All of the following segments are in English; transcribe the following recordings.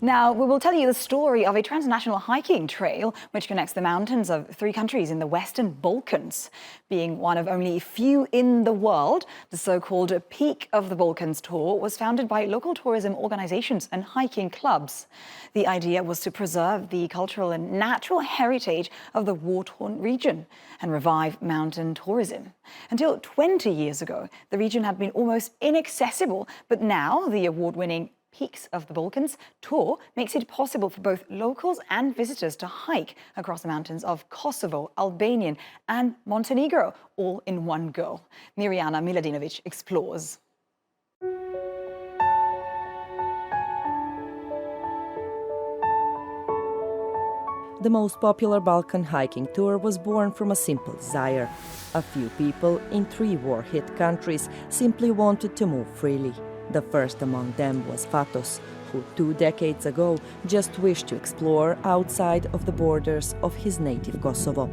Now, we will tell you the story of a transnational hiking trail which connects the mountains of 3 countries in the Western Balkans. Being one of only a few in the world, the so-called Peak of the Balkans tour was founded by local tourism organizations and hiking clubs. The idea was to preserve the cultural and natural heritage of the war-torn region and revive mountain tourism. Until 20 years ago, the region had been almost inaccessible, but now the award-winning Peaks of the Balkans tour makes it possible for both locals and visitors to hike across the mountains of Kosovo, Albania and Montenegro, all in one go. Mirjana Miladinovic explores. The most popular Balkan hiking tour was born from a simple desire. A few people in 3 war-hit countries simply wanted to move freely. The first among them was Fatos, who 2 decades ago just wished to explore outside of the borders of his native Kosovo.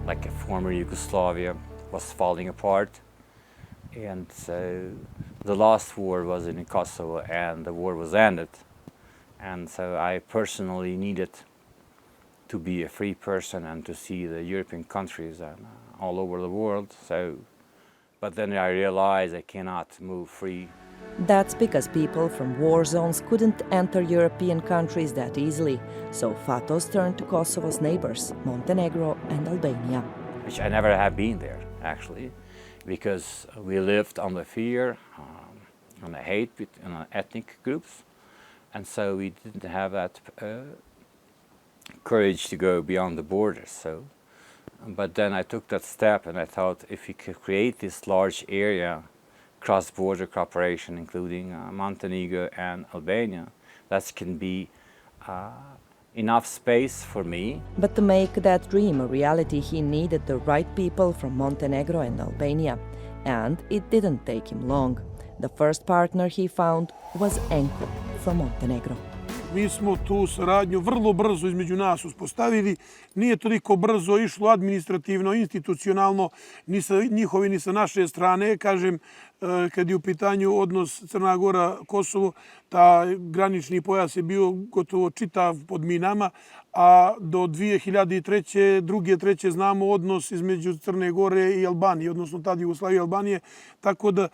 Like a former Yugoslavia was falling apart, and so the last war was in Kosovo and the war was ended. And so I personally needed to be a free person and to see the European countries and all over the world. But then I realized I cannot move free. That's because people from war zones couldn't enter European countries that easily, so Fatos turned to Kosovo's neighbors, Montenegro and Albania. Which I never have been there, actually, because we lived on the fear, on the hate between ethnic groups, and so we didn't have that courage to go beyond the borders. But then I took that step and I thought if we could create this large area, cross-border cooperation, including Montenegro and Albania, that can be enough space for me. But to make that dream a reality, he needed the right people from Montenegro and Albania. And it didn't take him long. The first partner he found was Enko from Montenegro. Mi smo tu saradnju vrlo brzo između nas uspostavili. Nije toliko brzo išlo administrativno, institucionalno, ni sa njihove ni sa naše strane. Kažem, kad je u pitanju odnos Crna Gora, Kosovo, ta granični pojas je bio gotovo čitav pod minama, a do 2003. druge, treće znamo odnos između Crne Gore i Albanije, odnosno tad Jugoslavije i Albanije. Tako da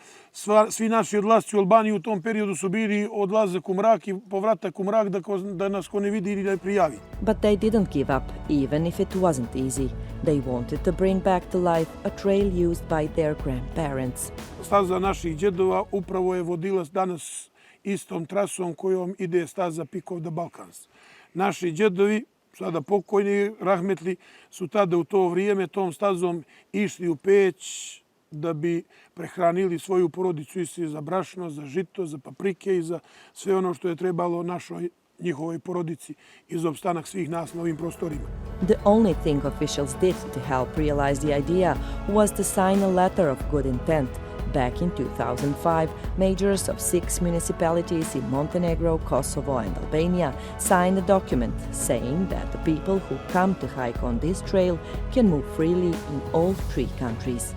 svi naši odlasci u Albaniju u tom periodu su bili odlazak u mrak i povratak u mrak da nas ko ne vidi ili ne prijavi. But they didn't give up, even if it wasn't easy. They wanted to bring back to life a trail used by their grandparents. Staza naših djedova upravo je vodila danas istom trasom kojom ide staza Peak of the Balkans. Naši djedovi, sada pokojni, rahmetli, su tada u to vrijeme tom stazom išli u Peć da bi prehranili svoju porodicu isti za brašno, za žito, za paprike i za sve ono što je trebalo njihovoj porodici i za opstanak svih nas na ovim prostorima. The only thing officials did to help realize the idea was to sign a letter of good intent. Back in 2005, mayors of 6 municipalities in Montenegro, Kosovo and Albania signed a document saying that the people who come to hike on this trail can move freely in all 3 countries.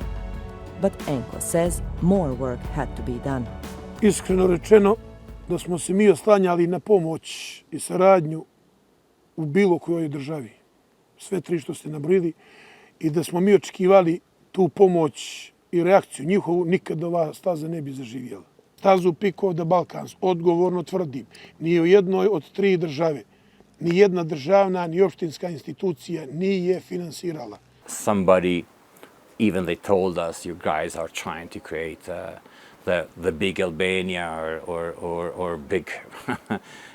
But Enko says more work had to be done. Iskreno rečeno, da smo se mi oslanjali na pomoć i saradnju u bilo kojoj državi, sve 3 što ste nabrojili, i da smo mi očekivali tu pomoć i reakciju njihovu, nikad ova staza ne bi zaživjela. Stazu Peak of the Balkans, odgovorno tvrdim, nije u jednoj od 3 države, ni jedna državna, ni opštinska institucija nije finansirala. Somebody, even they told us, you guys are trying to create the big Albania or big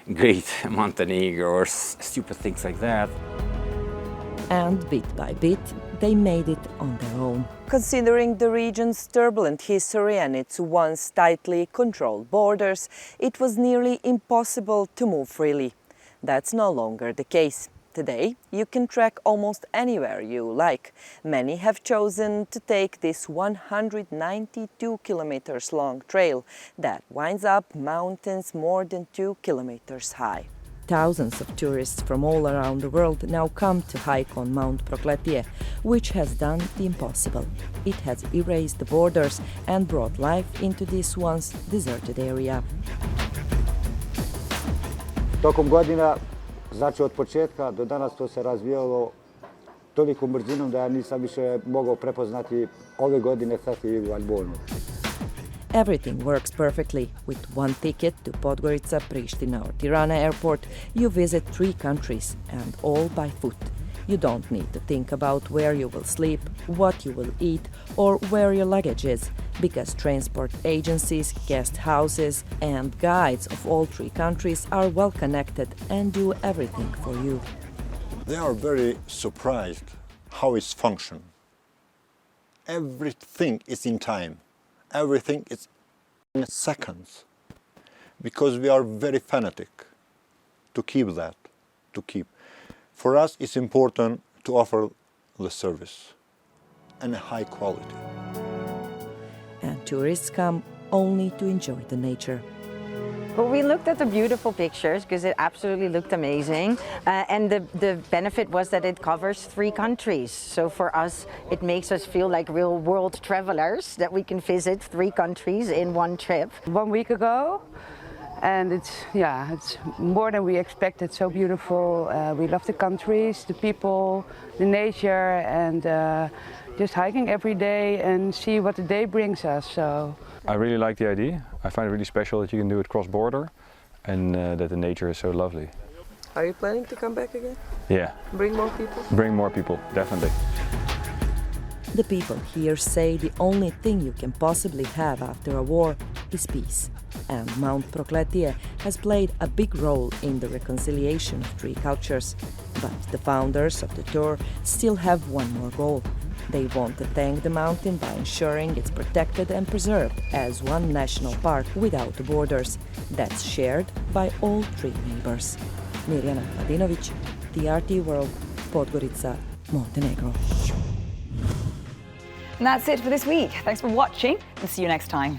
great Montenegro or stupid things like that. And bit by bit, they made it on their own. Considering the region's turbulent history and its once tightly controlled borders, it was nearly impossible to move freely. That's no longer the case. Today, you can trek almost anywhere you like. Many have chosen to take this 192 kilometers long trail that winds up mountains more than 2 kilometers high. Thousands of tourists from all around the world now come to hike on Mount Prokletije, which has done the impossible. It has erased the borders and brought life into this once deserted area. Tokom godina, znači od početka do danas to se razvijalo tolikom brzinom da ja nisam više mogao prepoznati ove godine sad i u Albonu. Everything works perfectly. With one ticket to Podgorica, Pristina or Tirana airport, you visit 3 countries and all by foot. You don't need to think about where you will sleep, what you will eat or where your luggage is, because transport agencies, guest houses and guides of all 3 countries are well connected and do everything for you. They are very surprised how it's function. Everything is in time. Everything is in seconds. Because we are very fanatic to keep that, For us, it's important to offer the service and a high quality. And tourists come only to enjoy the nature. Well, we looked at the beautiful pictures because it absolutely looked amazing. And the benefit was that it covers 3 countries. So for us, it makes us feel like real world travelers, that we can visit 3 countries in one trip. 1 week ago. And it's more than we expected, so beautiful. We love the countries, the people, the nature, and just hiking every day and see what the day brings us. So I really like the idea. I find it really special that you can do it cross-border and that the nature is so lovely. Are you planning to come back again? Yeah. Bring more people? Bring more people, definitely. The people here say the only thing you can possibly have after a war is peace. And Mount Prokletie has played a big role in the reconciliation of 3 cultures. But the founders of the tour still have one more goal. They want to thank the mountain by ensuring it's protected and preserved as one national park without borders that's shared by all 3 neighbors. Mirjana Miladinovic, TRT World, Podgorica, Montenegro. And that's it for this week. Thanks for watching and see you next time.